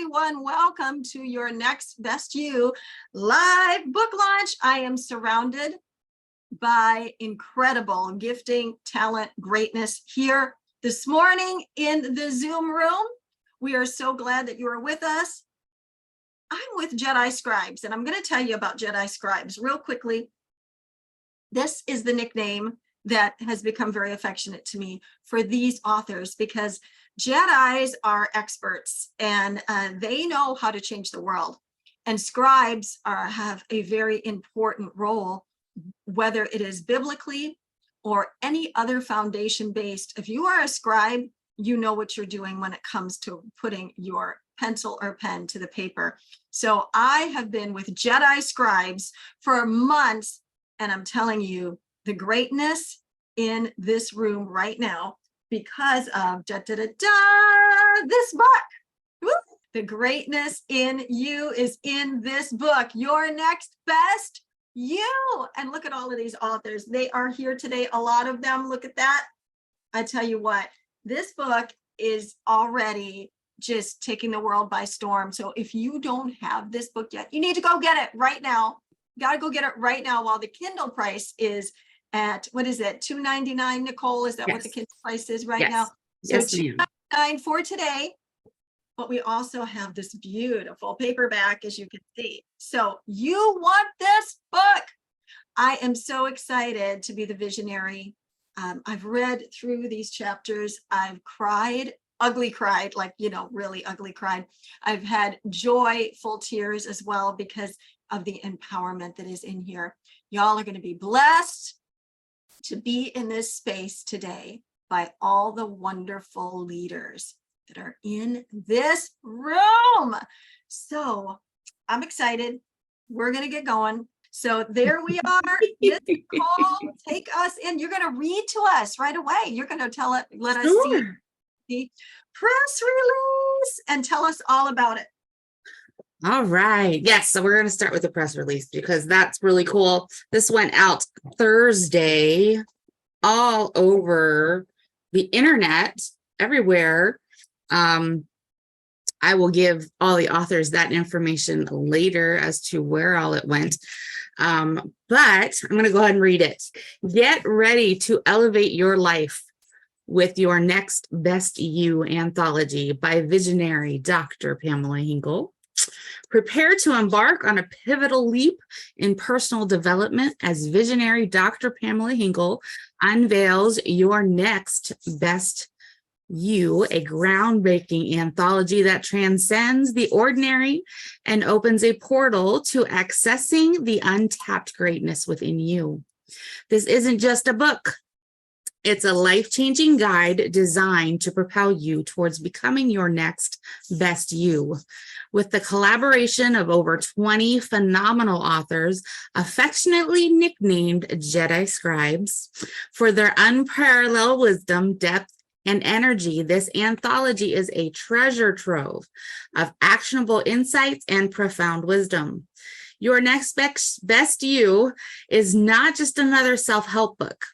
everyone. Welcome to your Next Best You live book launch. I am surrounded by incredible gifting, talent, greatness here this morning in the Zoom room. We are so glad that you are with us. I'm with Jedi Scribes, and I'm going to tell you about Jedi Scribes real quickly. This is the nickname that has become very affectionate to me for these authors, because Jedis are experts and they know how to change the world. And scribes have a very important role, whether it is biblically or any other foundation-based. If you are a scribe, you know what you're doing when it comes to putting your pencil or pen to the paper. So I have been with Jedi Scribes for months, and I'm telling you, the greatness in this room right now, because of this book. Woo! The greatness in you is in this book, Your Next Best You. And look at all of these authors. They are here today. A lot of them. Look at that. I tell you what, this book is already just taking the world by storm. So if you don't have this book yet, you need to go get it right now. You got to go get it right now while the Kindle price is at, what is it, $2.99, Nicole? Is that what the Kindle price is right now? So $2.99 for today. But we also have this beautiful paperback, as you can see. So you want this book. I am so excited to be the visionary. I've read through these chapters. I've cried, ugly cried, like, you know, really ugly cried. I've had joyful tears as well because of the empowerment that is in here. Y'all are going to be blessed to be in this space today by all the wonderful leaders that are in this room. So I'm excited. We're going to get going. So there we are. Miss Nicole, take us in. You're going to read to us right away. You're going to let us see the press release and tell us all about it. All right. Yes. So we're going to start with the press release because that's really cool. This went out Thursday all over the internet, everywhere. I will give all the authors that information later as to where all it went. But I'm going to go ahead and read it. Get ready to elevate your life with Your Next Best You Anthology by visionary Dr. Pamela Nichol. Prepare to embark on a pivotal leap in personal development as visionary Dr. Pamela Nichol unveils Your Next Best You, a groundbreaking anthology that transcends the ordinary and opens a portal to accessing the untapped greatness within you. This isn't just a book. It's a life-changing guide designed to propel you towards becoming your next best you. With the collaboration of over 20 phenomenal authors, affectionately nicknamed Jedi Scribes, for their unparalleled wisdom, depth, and energy, this anthology is a treasure trove of actionable insights and profound wisdom. Your Next Best You is not just another self-help book.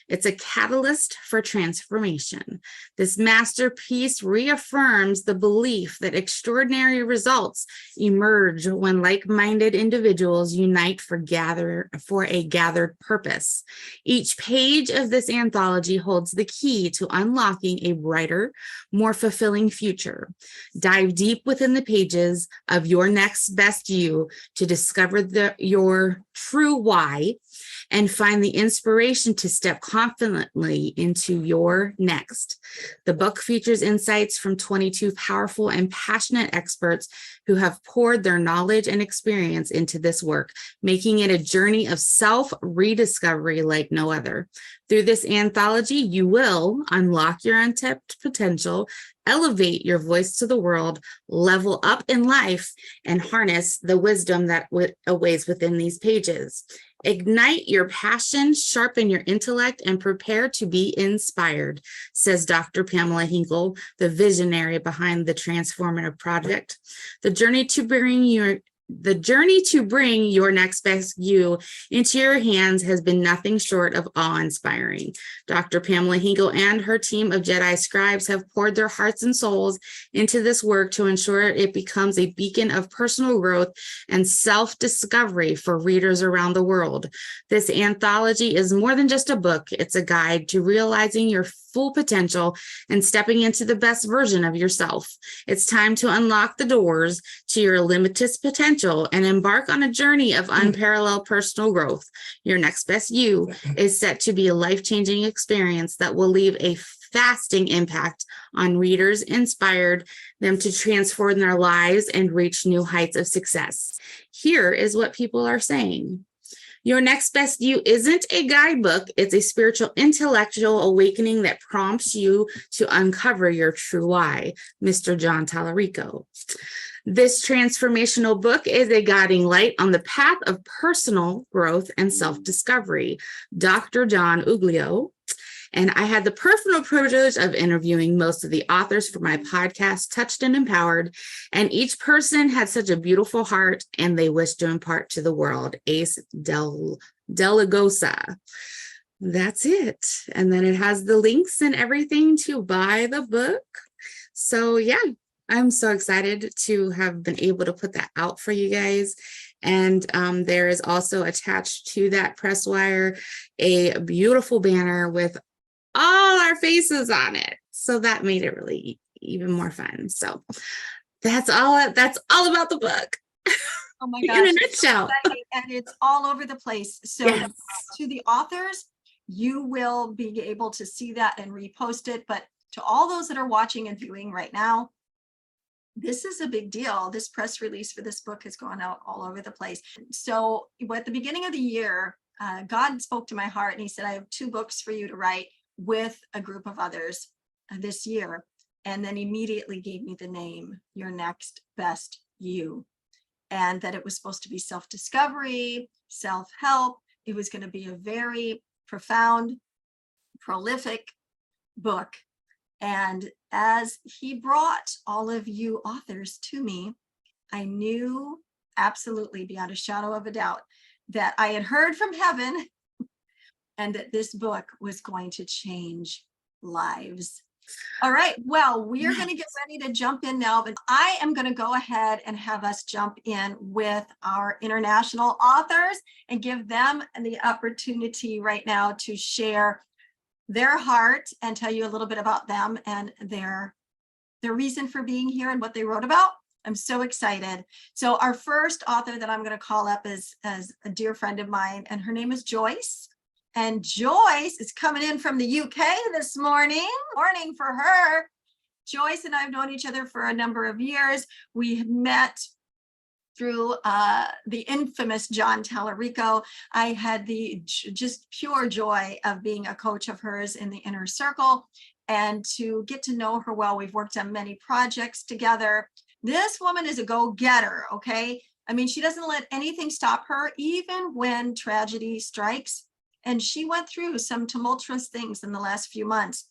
It's a catalyst for transformation. This masterpiece reaffirms the belief that extraordinary results emerge when like-minded individuals unite for a gathered purpose. Each page of this anthology holds the key to unlocking a brighter, more fulfilling future. Dive deep within the pages of Your Next Best You to discover your true why and find the inspiration to step confidently into your next. The book features insights from 22 powerful and passionate experts who have poured their knowledge and experience into this work, making it a journey of self-rediscovery like no other. Through this anthology, you will unlock your untapped potential, elevate your voice to the world, level up in life, and harness the wisdom that awaits within these pages. Ignite your passion, sharpen your intellect, and prepare to be inspired, says Dr. Pamela Nichol, the visionary behind the transformative project. The journey to bring The journey to bring your next best you into your hands has been nothing short of awe-inspiring. Dr. Pamela Nichol and her team of Jedi scribes have poured their hearts and souls into this work to ensure it becomes a beacon of personal growth and self-discovery for readers around the world. This anthology is more than just a book. It's a guide to realizing your full potential and stepping into the best version of yourself. It's time to unlock the doors to your limitless potential and embark on a journey of unparalleled personal growth. Your next best you is set to be a life-changing experience that will leave a lasting impact on readers, inspired them to transform their lives and reach new heights of success. Here is what people are saying. Your next best you isn't a guidebook. It's a spiritual, intellectual awakening that prompts you to uncover your true why. Mr. John Tallarico. This transformational book is a guiding light on the path of personal growth and self-discovery. Dr. John Uglio. And I had the personal privilege of interviewing most of the authors for my podcast, Touched and Empowered. And each person had such a beautiful heart and they wish to impart to the world. Ace Delagosa. That's it. And then it has the links and everything to buy the book. So yeah, I'm so excited to have been able to put that out for you guys. And there is also attached to that press wire a beautiful banner with all our faces on it. So that made it really even more fun. So that's all about the book. Oh my In gosh. a nutshell. And it's all over the place. So Yes. to the authors, you will be able to see that and repost it. But to all those that are watching and viewing right now, this is a big deal. This press release for this book has gone out all over the place. So at the beginning of the year, God spoke to my heart and he said, I have 2 books for you to write with a group of others this year. And then immediately gave me the name, Your Next Best You. And that it was supposed to be self-discovery, self-help. It was going to be a very profound, prolific book. And as he brought all of you authors to me, I knew absolutely beyond a shadow of a doubt that I had heard from heaven and that this book was going to change lives. All right, well, we are going to get ready to jump in now, but I am going to go ahead and have us jump in with our international authors and give them the opportunity right now to share their heart and tell you a little bit about them and their reason for being here and what they wrote about. I'm so excited. So our first author that I'm going to call up is a dear friend of mine, and her name is Joyce. And Joyce is coming in from the UK this morning. Morning for her. Joyce and I have known each other for a number of years. We have met through the infamous John Tallarico. I had the just pure joy of being a coach of hers in the inner circle and to get to know her well. We've worked on many projects together. This woman is a go-getter, okay? I mean, she doesn't let anything stop her, even when tragedy strikes. And she went through some tumultuous things in the last few months.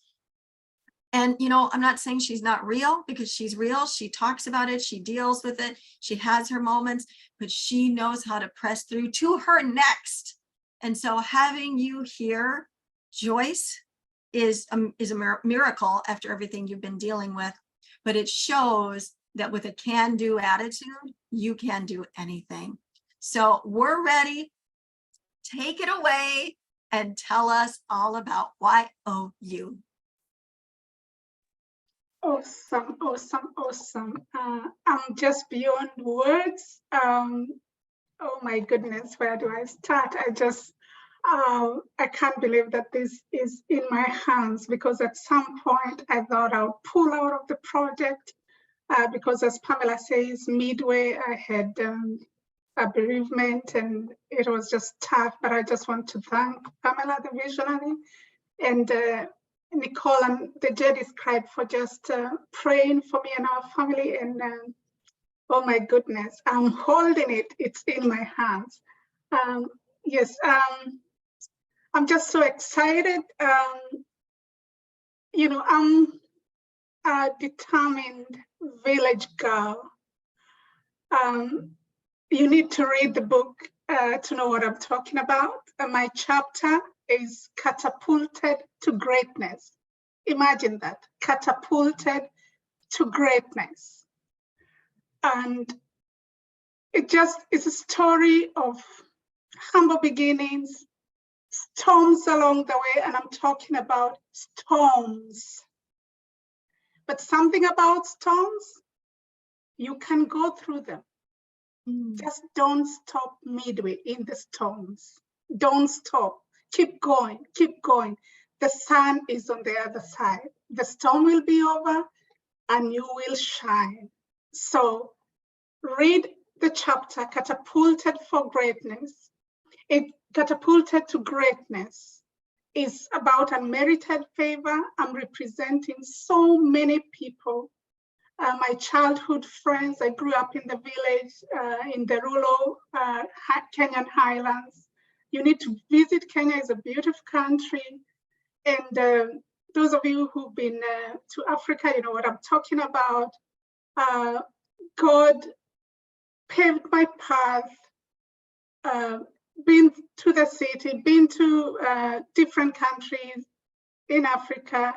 And, you know, I'm not saying she's not real, because she's real. She talks about it. She deals with it. She has her moments, but she knows how to press through to her next. And so having you here, Joyce, is a miracle after everything you've been dealing with. But it shows that with a can-do attitude, you can do anything. So we're ready. Take it away and tell us all about YOU. Awesome, awesome, awesome. I'm just beyond words. Oh my goodness, where do I start? I can't believe that this is in my hands, because at some point I thought I would pull out of the project because, as Pamela says, midway I had a bereavement and it was just tough. But I just want to thank Pamela, the visionary, and Nicole and the Jedi scribe for just praying for me and our family. And oh my goodness, I'm holding it. It's in my hands. Yes, I'm just so excited. You know, I'm a determined village girl. you need to read the book to know what I'm talking about. My chapter is Catapulted to Greatness. Imagine that, catapulted to greatness. And it's a story of humble beginnings, storms along the way, and I'm talking about storms. But something about storms, you can go through them. Just don't stop midway in the storms. Don't stop. Keep going, keep going. The sun is on the other side. The storm will be over and you will shine. So read the chapter, Catapulted for Greatness. Catapulted to Greatness is about unmerited favor. I'm representing so many people. My childhood friends, I grew up in the village, in the rural Kenyan highlands. You need to visit Kenya. It's a beautiful country. And those of you who've been to Africa, you know what I'm talking about. God paved my path, been to the city, been to different countries in Africa,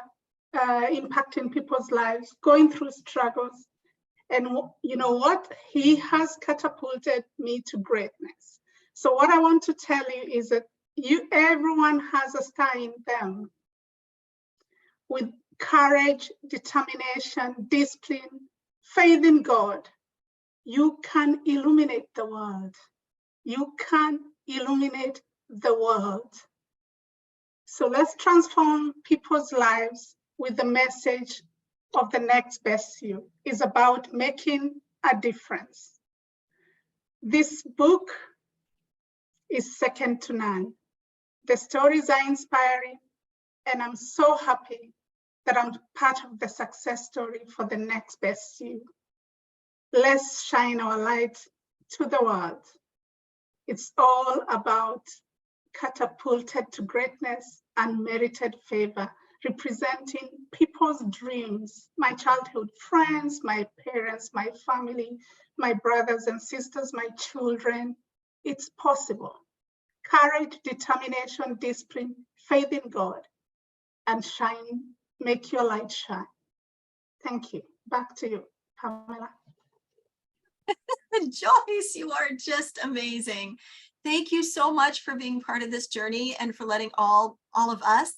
impacting people's lives, going through struggles. And you know what? He has catapulted me to greatness. So what I want to tell you is that everyone has a star in them. With courage, determination, discipline, faith in God, you can illuminate the world. You can illuminate the world. So let's transform people's lives with the message of the next best you. Is about making a difference. This book is second to none. The stories are inspiring, and I'm so happy that I'm part of the success story for the next best you. Let's shine our light to the world. It's all about catapulted to greatness and merited favor, representing people's dreams, my childhood friends, my parents, my family, my brothers and sisters, my children. It's possible. Courage, determination, discipline, faith in God, and shine, make your light shine. Thank you. Back to you, Pamela. Joyce, you are just amazing. Thank you so much for being part of this journey and for letting all of us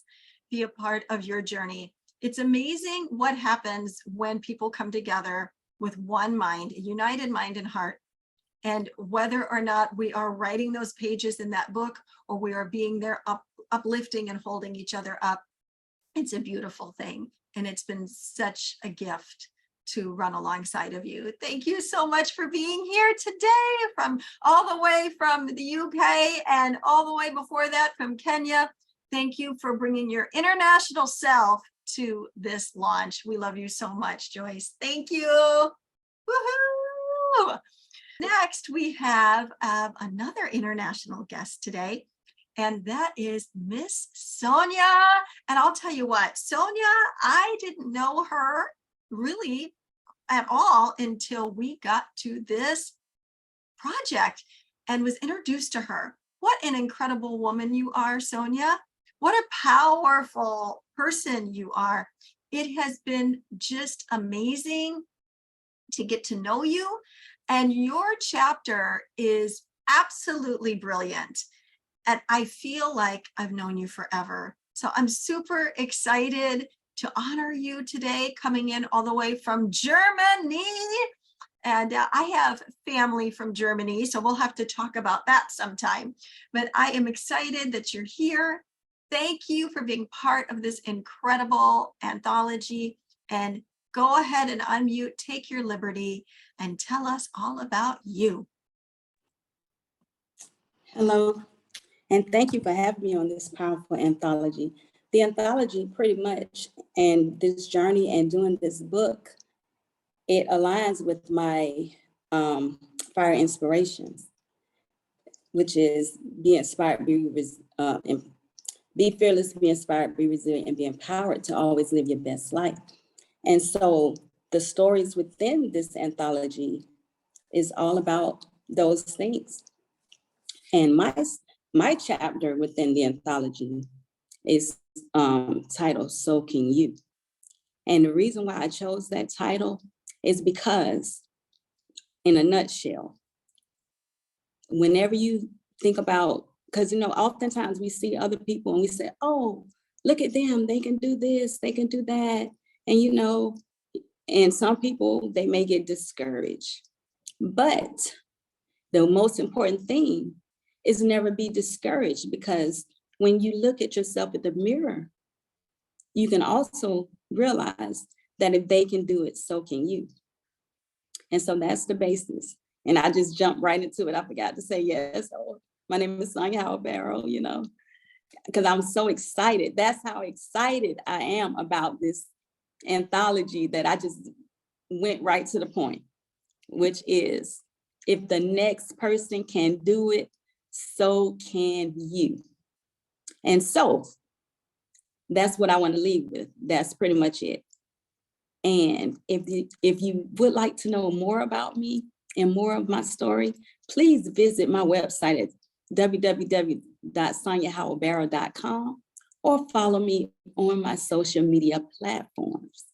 be a part of your journey. It's amazing what happens when people come together with one mind, a united mind and heart. And whether or not we are writing those pages in that book or we are being there uplifting and holding each other up, it's a beautiful thing. And it's been such a gift to run alongside of you. Thank you so much for being here today, from all the way from the UK and all the way before that from Kenya. Thank you for bringing your international self to this launch. We love you so much, Joyce. Thank you. Woohoo! Next, we have another international guest today, and that is Miss Sonia. And I'll tell you what, Sonia, I didn't know her really at all until we got to this project and was introduced to her. What an incredible woman you are, Sonia. What a powerful person you are. It has been just amazing to get to know you. And your chapter is absolutely brilliant. And I feel like I've known you forever. So I'm super excited to honor you today, coming in all the way from Germany. And I have family from Germany, so we'll have to talk about that sometime. But I am excited that you're here. Thank you for being part of this incredible anthology. And go ahead and unmute, take your liberty, and tell us all about you. Hello, and thank you for having me on this powerful anthology. The anthology pretty much, and this journey and doing this book, it aligns with my fire inspirations, which is be inspired, be fearless, be inspired, be resilient, and be empowered to always live your best life. And so the stories within this anthology is all about those things. And my chapter within the anthology is titled So Can You. And the reason why I chose that title is because, in a nutshell, whenever you think about, because oftentimes we see other people and we say, oh, look at them, they can do this, they can do that. And and some people, they may get discouraged. But the most important thing is never be discouraged, because when you look at yourself in the mirror, you can also realize that if they can do it, so can you. And so that's the basis. And I just jumped right into it. I forgot to say, yes, my name is Sonia Howell-Barrow, because I'm so excited. That's how excited I am about this anthology, that I just went right to the point, which is, if the next person can do it, so can you. And so that's what I want to leave with. That's pretty much it. And if you would like to know more about me and more of my story, please visit my website at www.soniahowellbarrow.com or follow me on my social media platforms.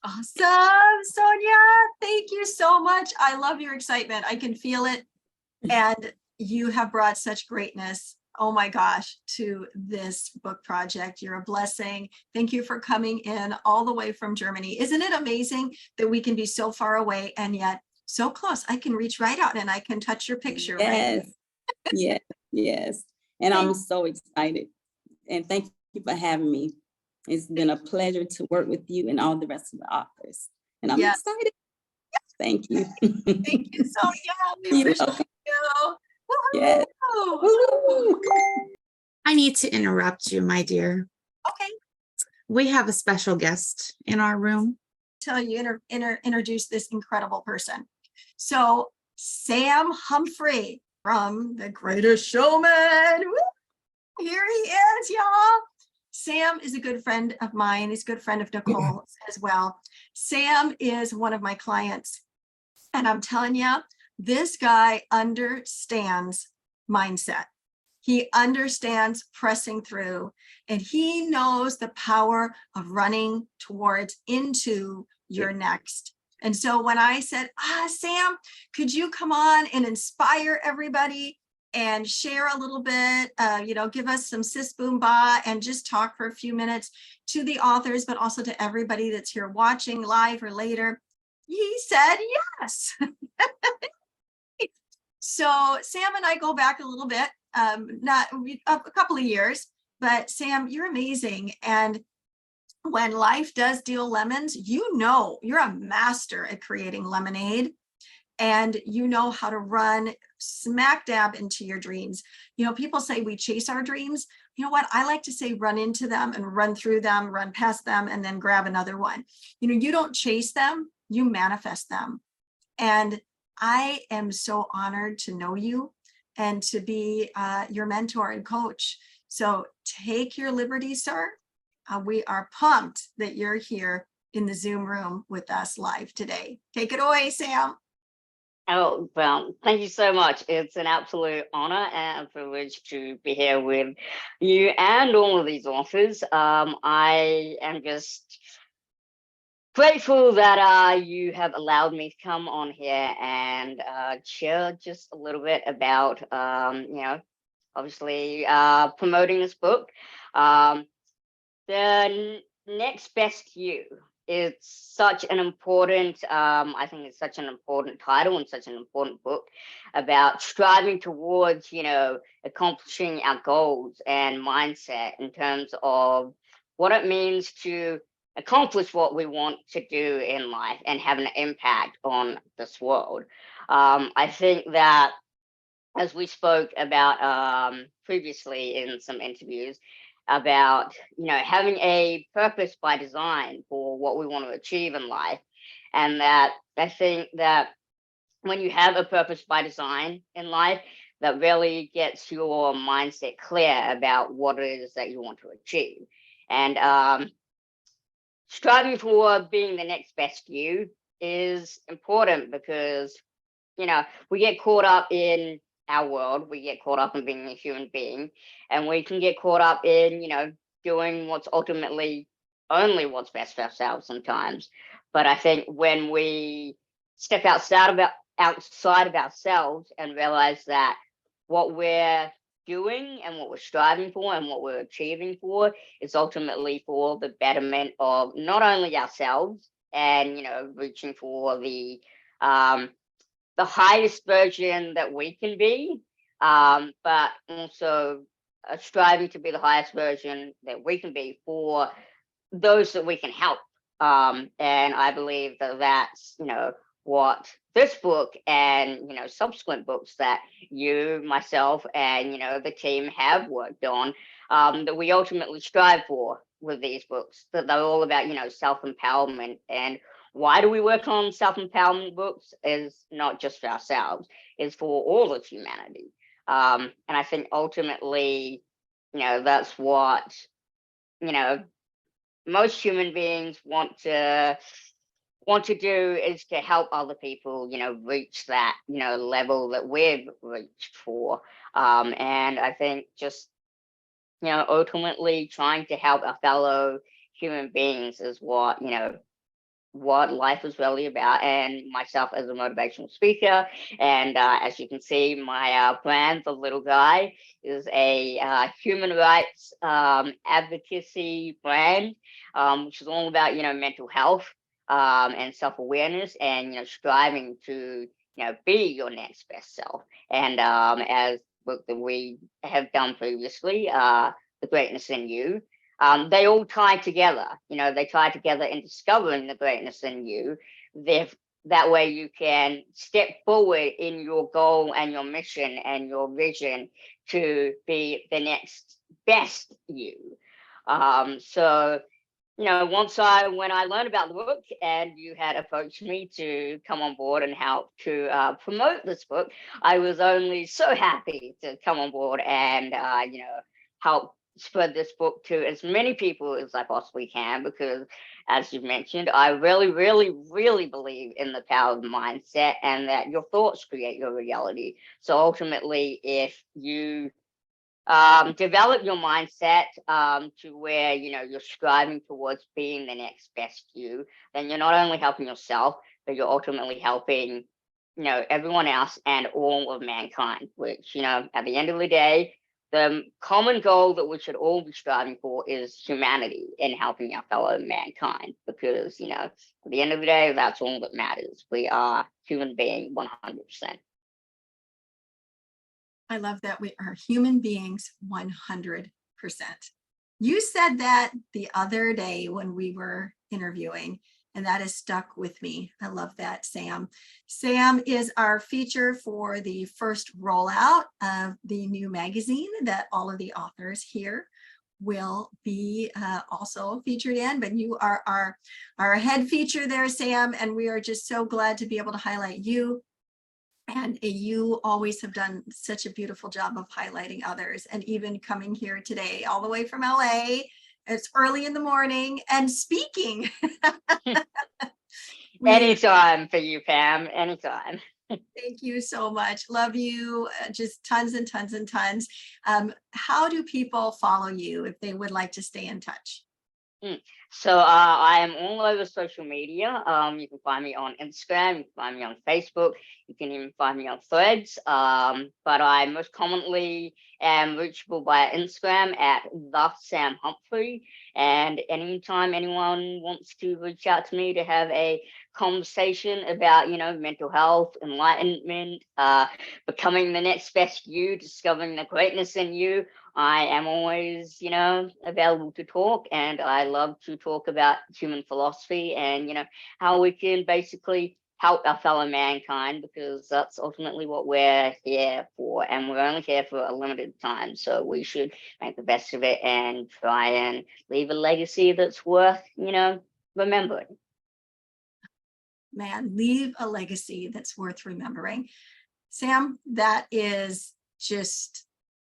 Awesome, Sonia. Thank you so much. I love your excitement. I can feel it. And you have brought such greatness, oh my gosh, to this book project. You're a blessing. Thank you for coming in all the way from Germany. Isn't it amazing that we can be so far away and yet so close? I can reach right out and I can touch your picture. Yes, right? yes. And I'm so excited. And thank you for having me. It's been a pleasure to work with you and all the rest of the authors. And I'm excited. Thank you. Thank you, Sonia. We appreciate you. Yes. Woo-hoo. I need to interrupt you, my dear. Okay. We have a special guest in our room. Tell you, introduce this incredible person. So Sam Humphrey from The Greatest Showman. Woo! Here he is, y'all. Sam is a good friend of mine. He's a good friend of Nichole's as well. Sam is one of my clients. And I'm telling you, this guy understands mindset. He understands pressing through, and he knows the power of running towards into your next. And so when I said, Sam, could you come on and inspire everybody and share a little bit, give us some sis boom ba and just talk for a few minutes to the authors, but also to everybody that's here watching live or later, he said yes. So Sam and I go back a little bit, not a couple of years, but Sam, you're amazing. And when life does deal lemons, you're a master at creating lemonade, and you know how to run smack dab into your dreams. People say we chase our dreams. You know what? I like to say run into them and run through them, run past them, and then grab another one. You don't chase them, you manifest them. And I am so honored to know you and to be your mentor and coach. So take your liberty, sir. We are pumped that you're here in the Zoom room with us live today. Take it away, Sam. Oh, well, thank you so much. It's an absolute honor and a privilege to be here with you and all of these authors. I am just grateful that you have allowed me to come on here and share just a little bit about, obviously promoting this book. The Next Best You. It's such an important, I think it's such an important title and such an important book about striving towards, accomplishing our goals and mindset in terms of what it means to accomplish what we want to do in life and have an impact on this world. I think that, as we spoke about previously in some interviews, about having a purpose by design for what we want to achieve in life, and that I think that when you have a purpose by design in life, that really gets your mindset clear about what it is that you want to achieve. And striving for being the next best you is important, because we get caught up in our world, we get caught up in being a human being, and we can get caught up in, doing what's ultimately only what's best for ourselves sometimes. But I think when we step outside of ourselves and realize that what we're doing and what we're striving for and what we're achieving for is ultimately for the betterment of not only ourselves and, reaching for the highest version that we can be, but also striving to be the highest version that we can be for those that we can help. And I believe that that's, what this book and, subsequent books that you, myself, and, the team have worked on, that we ultimately strive for with these books, that they're all about, self-empowerment. And why do we work on self-empowerment books is not just for ourselves, it's for all of humanity. And I think ultimately, that's what, most human beings want to do, is to help other people, reach that, level that we've reached for. And I think just, ultimately trying to help our fellow human beings is what, what life is really about. And myself as a motivational speaker, and as you can see, my brand, The Little Guy, is a human rights advocacy brand, which is all about, mental health and self-awareness, and, striving to, be your next best self. And as work that we have done previously, The Greatness in You, they all tie together. They tie together in discovering the greatness in you. That way you can step forward in your goal and your mission and your vision to be the next best you. So, when I learned about the book and you had approached me to come on board and help to promote this book, I was only so happy to come on board and, help spread this book to as many people as I possibly can, because as you've mentioned, I really, really, really believe in the power of the mindset and that your thoughts create your reality. So ultimately, if you develop your mindset to where, you're striving towards being the next best you, then you're not only helping yourself, but you're ultimately helping, everyone else and all of mankind, which, at the end of the day, the common goal that we should all be striving for is humanity and helping our fellow mankind, because, at the end of the day, that's all that matters. We are human being 100%. I love that we are human beings 100%. You said that the other day when we were interviewing, and that has stuck with me. I love that, Sam. Sam is our feature for the first rollout of the new magazine that all of the authors here will be also featured in, but you are our head feature there, Sam, and we are just so glad to be able to highlight you. And you always have done such a beautiful job of highlighting others, and even coming here today all the way from LA. It's early in the morning and speaking. Anytime for you, Pam, anytime. Thank you so much. Love you. Just tons and tons and tons. How do people follow you if they would like to stay in touch? So I am all over social media. You can find me on Instagram, you can find me on Facebook, you can even find me on Threads. But I most commonly am reachable via Instagram at the Sam Humphrey. And anytime anyone wants to reach out to me to have a conversation about, mental health, enlightenment, becoming the next best you, discovering the greatness in you, I am always, available to talk, and I love to talk about human philosophy and, how we can basically help our fellow mankind, because that's ultimately what we're here for, and we're only here for a limited time. So we should make the best of it and try and leave a legacy that's worth, remembering. Man, leave a legacy that's worth remembering. Sam, that is just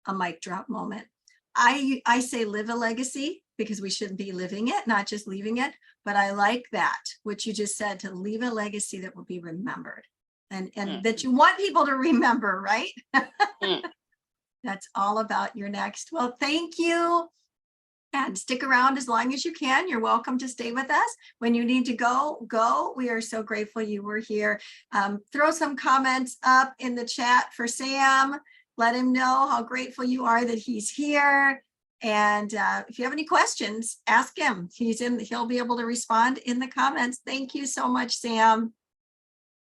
a mic drop moment. I say live a legacy because we should be living it, not just leaving it. But I like that, what you just said, to leave a legacy that will be remembered. and that you want people to remember, right? Mm. That's all about your next. Well, thank you. And stick around as long as you can. You're welcome to stay with us. When you need to go, go. We are so grateful you were here. Throw some comments up in the chat for Sam. Let him know how grateful you are that he's here. And if you have any questions, ask him. He'll be able to respond in the comments. Thank you so much, Sam.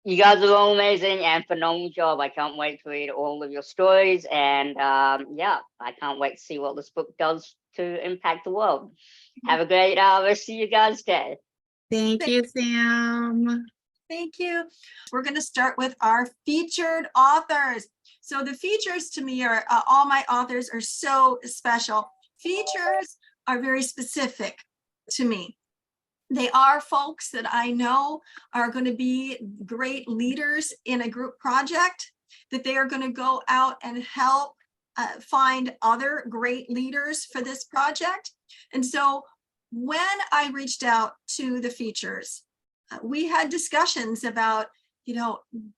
You guys are all amazing and phenomenal job. I can't wait to read all of your stories. And yeah, I can't wait to see what this book does to impact the world. Have a great rest of your guys' day. Thank you, Sam. Thank you. We're going to start with our featured authors. So the features to me are, all my authors are so special. Features are very specific to me. They are folks that I know are going to be great leaders in a group project, that they are going to go out and help find other great leaders for this project. And so when I reached out to the features, we had discussions about,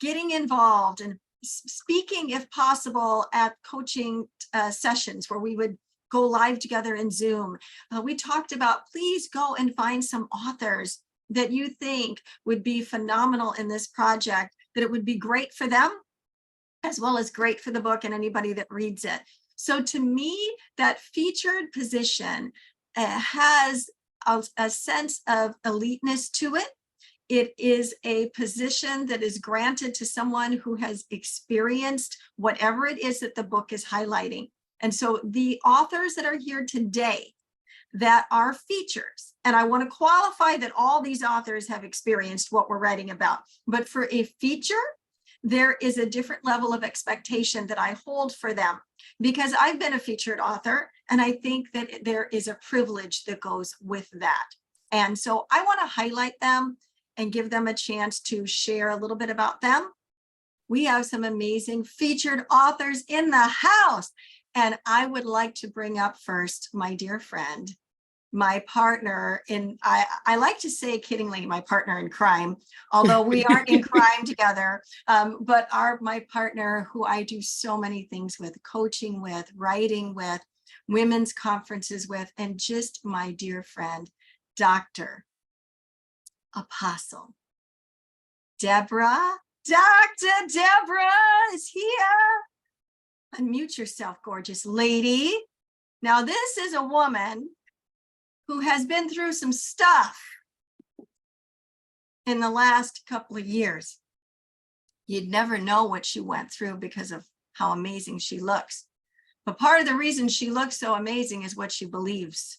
getting involved and speaking, if possible, at coaching sessions where we would go live together in Zoom. We talked about, please go and find some authors that you think would be phenomenal in this project, that it would be great for them, as well as great for the book and anybody that reads it. So to me, that featured position has a sense of eliteness to it. It is a position that is granted to someone who has experienced whatever it is that the book is highlighting. And so the authors that are here today that are features, and I want to qualify that all these authors have experienced what we're writing about, but for a feature, there is a different level of expectation that I hold for them, because I've been a featured author, and I think that there is a privilege that goes with that. And so I want to highlight them and give them a chance to share a little bit about them. We have some amazing featured authors in the house. And I would like to bring up first my dear friend, my partner in, I like to say kiddingly, my partner in crime, although we aren't in crime together, but my partner who I do so many things with, coaching with, writing with, women's conferences with, and just my dear friend, Dr. Apostle Deborah. Dr. Deborah is here. Unmute yourself, gorgeous lady. Now, this is a woman who has been through some stuff in the last couple of years. You'd never know what she went through because of how amazing she looks. But part of the reason she looks so amazing is what she believes,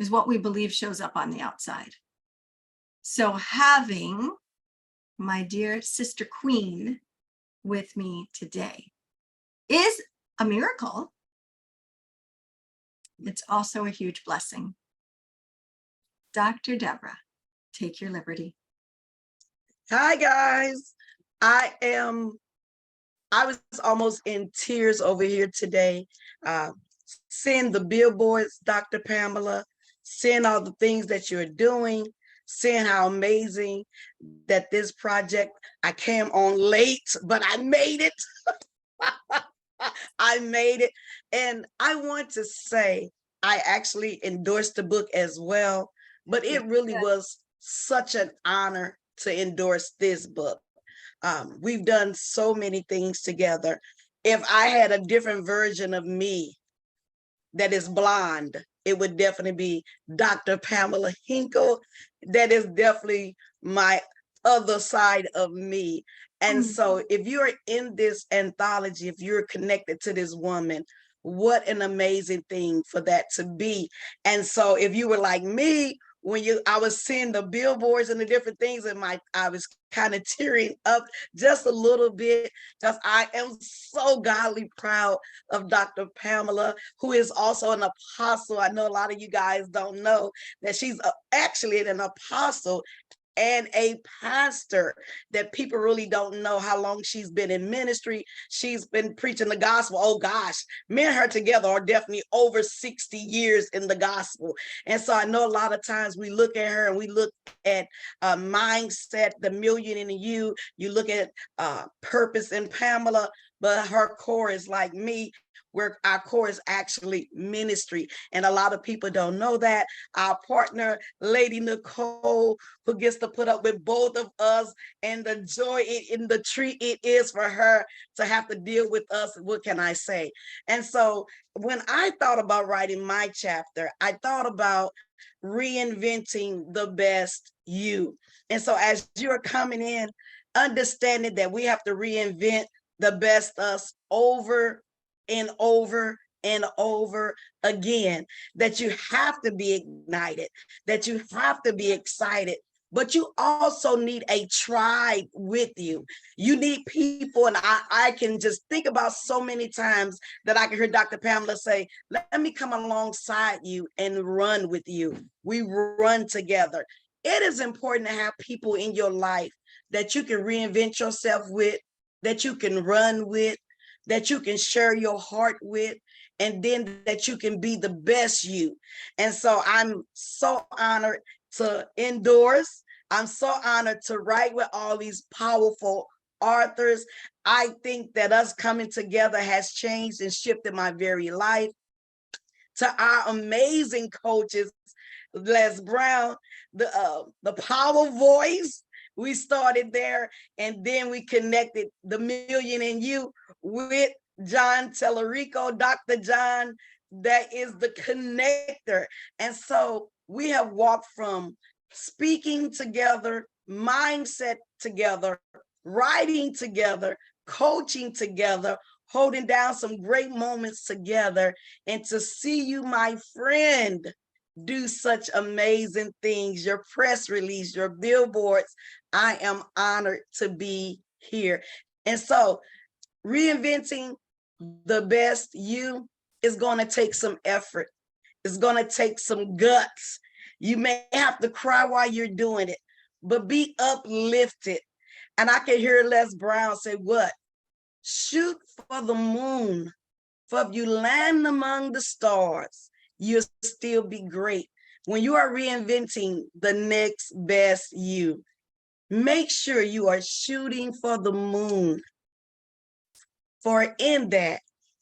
is what we believe shows up on the outside. So having my dear sister queen with me today is a miracle. It's also a huge blessing. Dr. Deborah, take your liberty. Hi, guys. I was almost in tears over here today, seeing the billboards, Dr. Pamela, seeing all the things that you're doing, seeing how amazing that this project, I came on late, but I made it. I made it. And I want to say, I actually endorsed the book as well, but it really was such an honor to endorse this book. We've done so many things together. If I had a different version of me that is blonde, it would definitely be Dr. Pamela Nichol. That is definitely my other side of me. And so if you're in this anthology, if you're connected to this woman, what an amazing thing for that to be. And so if you were like me, when I was seeing the billboards and the different things, and I was kind of tearing up just a little bit, because I am so godly proud of Dr. Pamela, who is also an apostle. I know a lot of you guys don't know that she's actually an apostle and a pastor that people really don't know how long she's been in ministry. She's been preaching the gospel. Oh gosh, me and her together are definitely over 60 years in the gospel. And so I know a lot of times we look at her and we look at mindset, the million in you. You look at purpose in Pamela, but her core is like me, where our core is actually ministry. And a lot of people don't know that. Our partner, Lady Nichol, who gets to put up with both of us, and the joy in the treat it is for her to have to deal with us. What can I say? And so when I thought about writing my chapter, I thought about reinventing the best you. And so as you're coming in, understanding that we have to reinvent the best us over and over and over again, that you have to be ignited, that you have to be excited, but you also need a tribe with you. You need people, and I can just think about so many times that I can hear Dr. Pamela say, let me come alongside you and run with you. We run together. It is important to have people in your life that you can reinvent yourself with, that you can run with, that you can share your heart with, and then that you can be the best you. And so I'm so honored to endorse. I'm so honored to write with all these powerful authors. I think that us coming together has changed and shifted my very life. To our amazing coaches, Les Brown, the power voice, we started there, and then we connected the million in you with John Tellerico, Dr. John, that is the connector. And so we have walked from speaking together, mindset together, writing together, coaching together, holding down some great moments together, and to see you, my friend, do such amazing things, your press release, your billboards. I am honored to be here. And so reinventing the best you is going to take some effort. It's going to take some guts. You may have to cry while you're doing it, but be uplifted. And I can hear Les Brown say, what? Shoot for the moon. For if you land among the stars, you'll still be great. When you are reinventing the next best you, make sure you are shooting for the moon. For in that,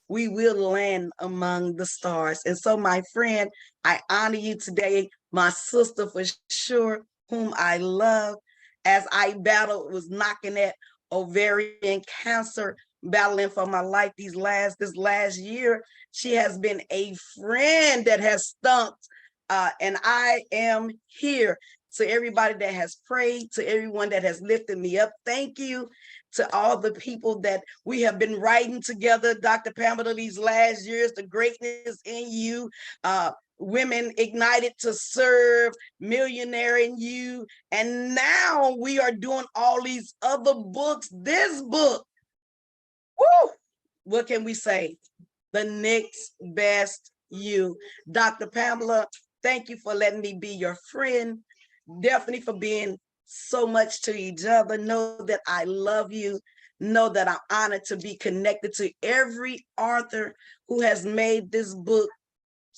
we will land among the stars. And so, my friend, I honor you today, my sister for sure, whom I love, as I battled, was knocking that ovarian cancer, battling for my life this last year. She has been a friend that has stumped, and I am here. To everybody that has prayed, to everyone that has lifted me up, thank you. To all the people that we have been writing together, Dr. Pamela, these last years, the greatness in you, Women Ignited to Serve, Millionaire in You, and now we are doing all these other books. This book, woo, what can we say? The next best you. Dr. Pamela, thank you for letting me be your friend. Definitely for being so much to each other. Know that I love you. Know that I'm honored to be connected to every author who has made this book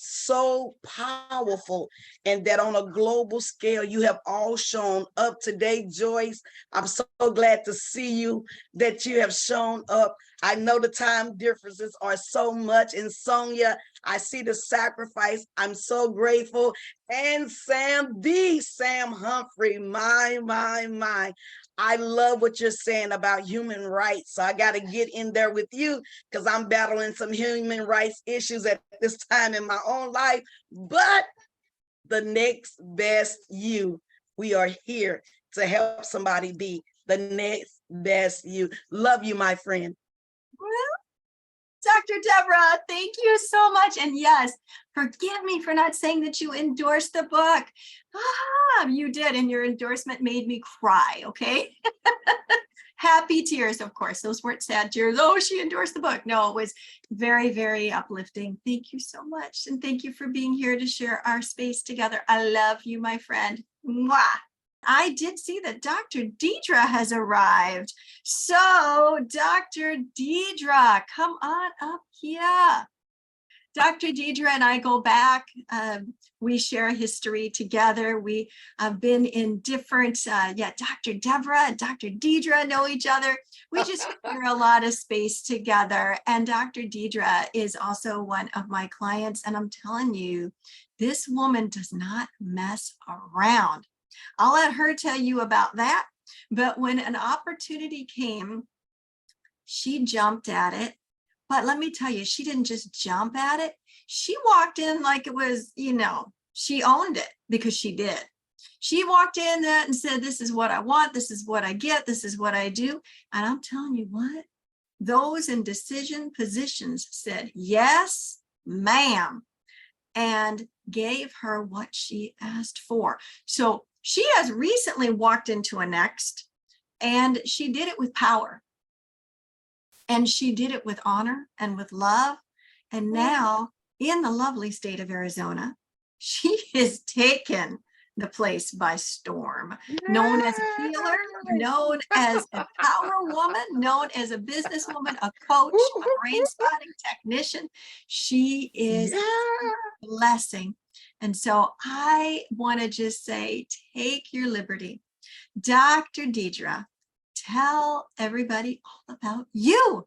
so powerful, and that on a global scale, you have all shown up today. Joyce, I'm so glad to see you, that you have shown up. I know the time differences are so much. And Sonia, I see the sacrifice. I'm so grateful. And Sam Humphrey, my. I love what you're saying about human rights. So I got to get in there with you, because I'm battling some human rights issues at this time in my own life. But the next best you, we are here to help somebody be the next best you. Love you, my friend. Dr. Deborah, thank you so much. And yes, forgive me for not saying that you endorsed the book. You did, and your endorsement made me cry, okay? Happy tears, of course. Those weren't sad tears. Oh, she endorsed the book. No, it was very, very uplifting. Thank you so much. And thank you for being here to share our space together. I love you, my friend. Mwah. I did see that Dr. Deidre has arrived. So Dr. Deidre, come on up here. Dr. Deidre and I go back. We share history together. We have been in different, Dr. Deborah and Dr. Deidre know each other. We just share a lot of space together. And Dr. Deidre is also one of my clients. And I'm telling you, this woman does not mess around. I'll let her tell you about that. But when an opportunity came, she jumped at it. But let me tell you, she didn't just jump at it. She walked in like it was, she owned it because she did. She walked in that and said, this is what I want. This is what I get. This is what I do. And I'm telling you what, those in decision positions said, yes, ma'am, and gave her what she asked for. So she has recently walked into a next, and she did it with power. And she did it with honor and with love. And now in the lovely state of Arizona, she has taken the place by storm, known as a healer, known as a power woman, known as a businesswoman, a coach, a brain spotting technician. She is a blessing. And so I want to just say, take your liberty. Dr. Deidre, tell everybody all about you.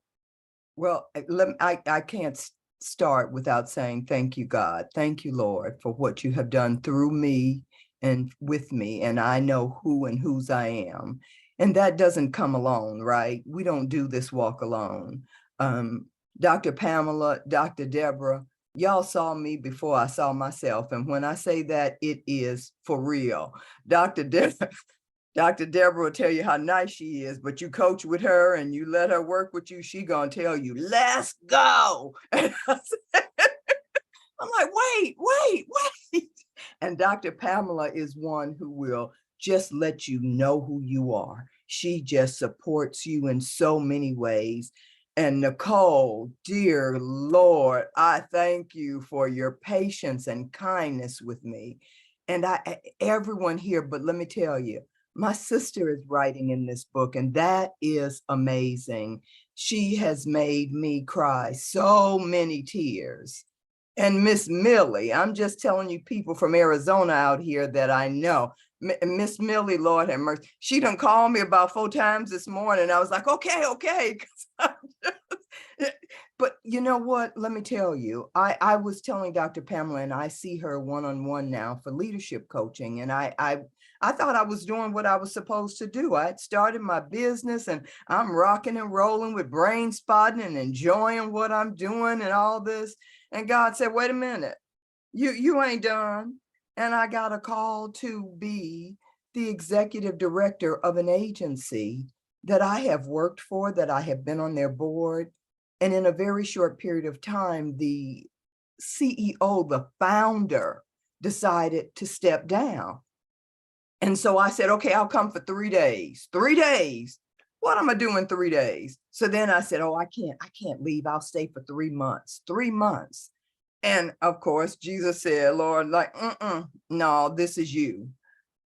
Well, I can't start without saying thank you, God. Thank you, Lord, for what you have done through me and with me. And I know who and whose I am. And that doesn't come alone, right? We don't do this walk alone. Dr. Pamela, Dr. Deborah, y'all saw me before I saw myself. And when I say that, it is for real. Dr. Deborah will tell you how nice she is, but you coach with her and you let her work with you, she gonna tell you, let's go. And I'm like, wait. And Dr. Pamela is one who will just let you know who you are. She just supports you in so many ways. And Nichol, dear Lord, I thank you for your patience and kindness with me. And everyone here, but let me tell you, my sister is writing in this book, and that is amazing. She has made me cry so many tears. And Miss Millie, I'm just telling you, people from Arizona out here that I know. Miss Millie, Lord have mercy, she done called me about 4 times this morning. I was like, okay. But you know what? Let me tell you, I was telling Dr. Pamela, and I see her one-on-one now for leadership coaching. And I thought I was doing what I was supposed to do. I had started my business and I'm rocking and rolling with brain spotting and enjoying what I'm doing and all this. And God said, wait a minute, you ain't done. And I got a call to be the executive director of an agency that I have worked for, that I have been on their board. And in a very short period of time, the CEO, the founder, decided to step down. And so I said, okay, I'll come for 3 days. 3 days. What am I doing in 3 days? So then I said, oh, I can't leave. I'll stay for 3 months. 3 months. And of course, Jesus said, Lord, like, no, this is you.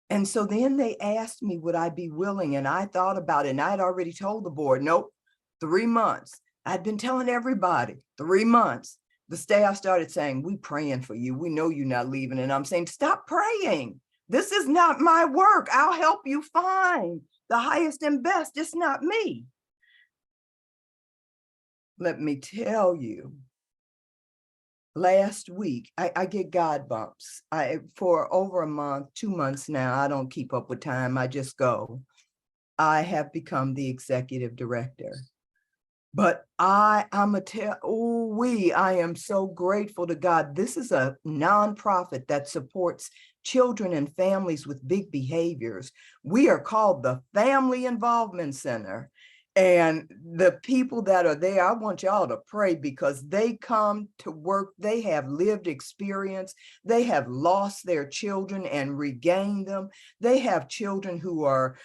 And so then they asked me, would I be willing? And I thought about it. And I had already told the board, nope, 3 months. I'd been telling everybody 3 months. The staff started saying, we praying for you. We know you're not leaving. And I'm saying, stop praying. This is not my work. I'll help you find the highest and best. It's not me. Let me tell you, last week, I get God bumps. For over a month, 2 months now, I don't keep up with time. I just go. I have become the executive director. But I am so grateful to God. This is a nonprofit that supports children and families with big behaviors. We are called the Family Involvement Center. And the people that are there, I want y'all to pray, because they come to work. They have lived experience. They have lost their children and regained them. They have children who are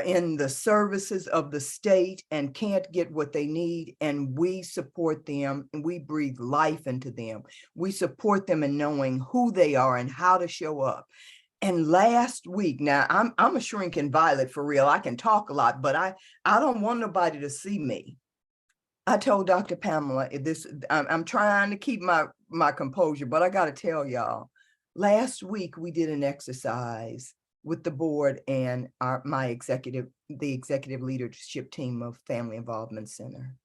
in the services of the state and can't get what they need. And we support them and we breathe life into them. We support them in knowing who they are and how to show up. And last week, now I'm a shrinking violet for real. I can talk a lot, but I don't want nobody to see me. I told Dr. Pamela this, I'm trying to keep my composure, but I got to tell y'all, last week we did an exercise with the board and the executive leadership team of Family Involvement Center.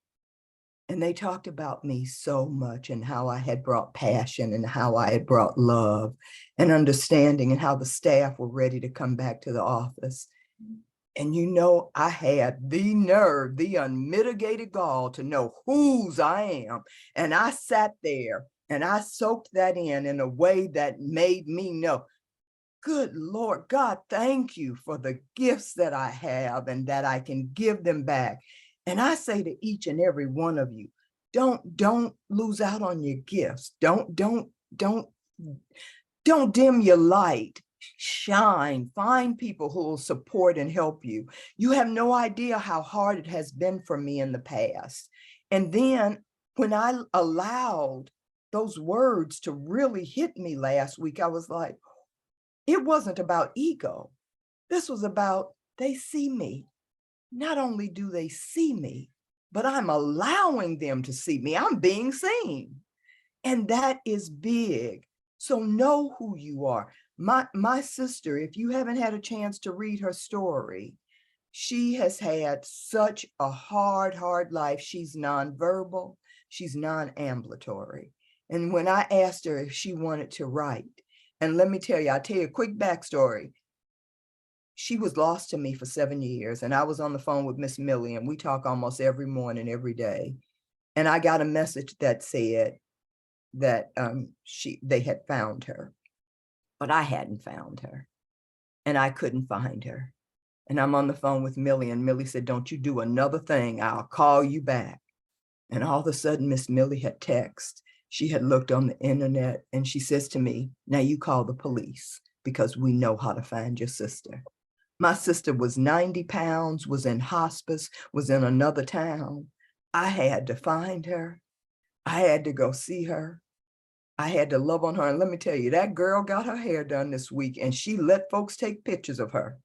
And they talked about me so much and how I had brought passion and how I had brought love and understanding and how the staff were ready to come back to the office. And you know, I had the nerve, the unmitigated gall to know whose I am. And I sat there and I soaked that in a way that made me know, good Lord, God, thank you for the gifts that I have and that I can give them back. And I say to each and every one of you, don't lose out on your gifts. Don't dim your light. Shine, find people who will support and help you. You have no idea how hard it has been for me in the past. And then when I allowed those words to really hit me last week, I was like, it wasn't about ego. This was about, they see me. Not only do they see me, but I'm allowing them to see me. I'm being seen. And that is big. So know who you are. My sister, if you haven't had a chance to read her story, she has had such a hard life. She's nonverbal, she's non-ambulatory. And when I asked her if she wanted to write, and let me tell you, I'll tell you a quick backstory. She was lost to me for 7 years, and I was on the phone with Miss Millie, and we talk almost every morning, every day. And I got a message that said that they had found her, but I hadn't found her, and I couldn't find her. And I'm on the phone with Millie, and Millie said, "Don't you do another thing, I'll call you back." And all of a sudden, Miss Millie had texted. She had looked on the internet, and she says to me, "Now you call the police because we know how to find your sister." My sister was 90 pounds, was in hospice, was in another town. I had to find her. I had to go see her. I had to love on her. And let me tell you, that girl got her hair done this week, and she let folks take pictures of her.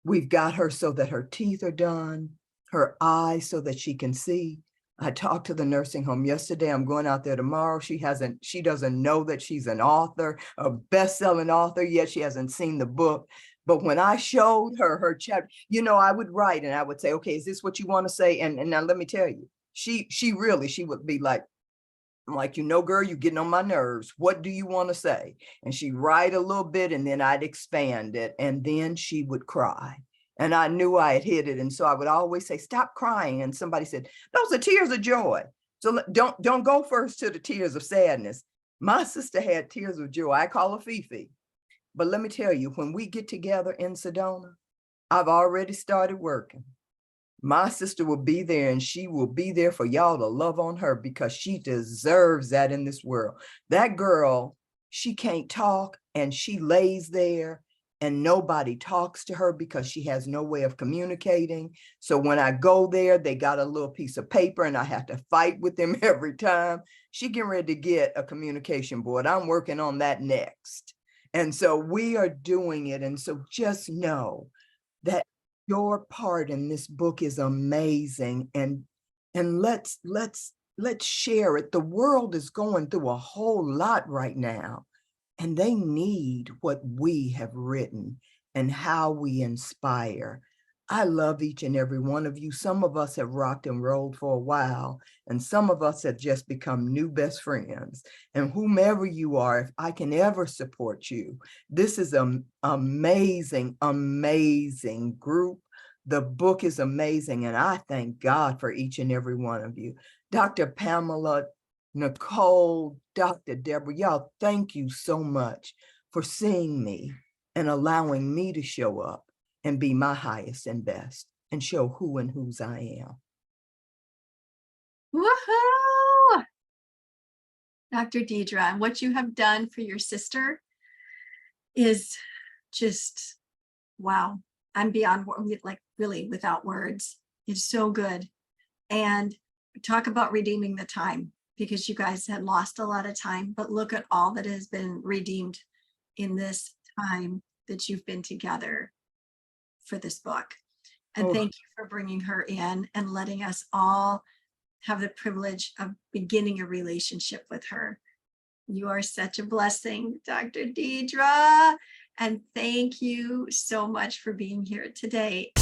We've got her so that her teeth are done, her eyes so that she can see. I talked to the nursing home yesterday. I'm going out there tomorrow. She doesn't know that she's an author, a best-selling author, yet she hasn't seen the book. But when I showed her chapter, you know, I would write and I would say, "Okay, is this what you want to say?" And now let me tell you, she would be like, I'm like, "You know, girl, you're getting on my nerves. What do you want to say?" And she'd write a little bit and then I'd expand it. And then she would cry. And I knew I had hit it. And so I would always say, "Stop crying." And somebody said, "Those are tears of joy. So don't go first to the tears of sadness." My sister had tears of joy. I call her Fifi. But let me tell you, when we get together in Sedona, I've already started working. My sister will be there, and she will be there for y'all to love on her because she deserves that in this world. That girl, she can't talk, and she lays there and nobody talks to her because she has no way of communicating. So when I go there, they got a little piece of paper and I have to fight with them every time. She getting ready to get a communication board. I'm working on that next. And so we are doing it. And so just know that your part in this book is amazing. And let's share it. The world is going through a whole lot right now. And they need what we have written and how we inspire. I love each and every one of you. Some of us have rocked and rolled for a while, and some of us have just become new best friends. And whomever you are, if I can ever support you, this is an amazing, amazing group. The book is amazing, and I thank God for each and every one of you. Dr. Pamela, Nichol, Dr. Deborah, y'all, thank you so much for seeing me and allowing me to show up and be my highest and best and show who and whose I am. Woohoo! Dr. Deidre, what you have done for your sister is just, wow. I'm beyond, like, really without words. It's so good. And talk about redeeming the time, because you guys had lost a lot of time, but look at all that has been redeemed in this time that you've been together for this book. And Oh. thank you for bringing her in and letting us all have the privilege of beginning a relationship with her. You are such a blessing, Dr. Deidre. And thank you so much for being here today.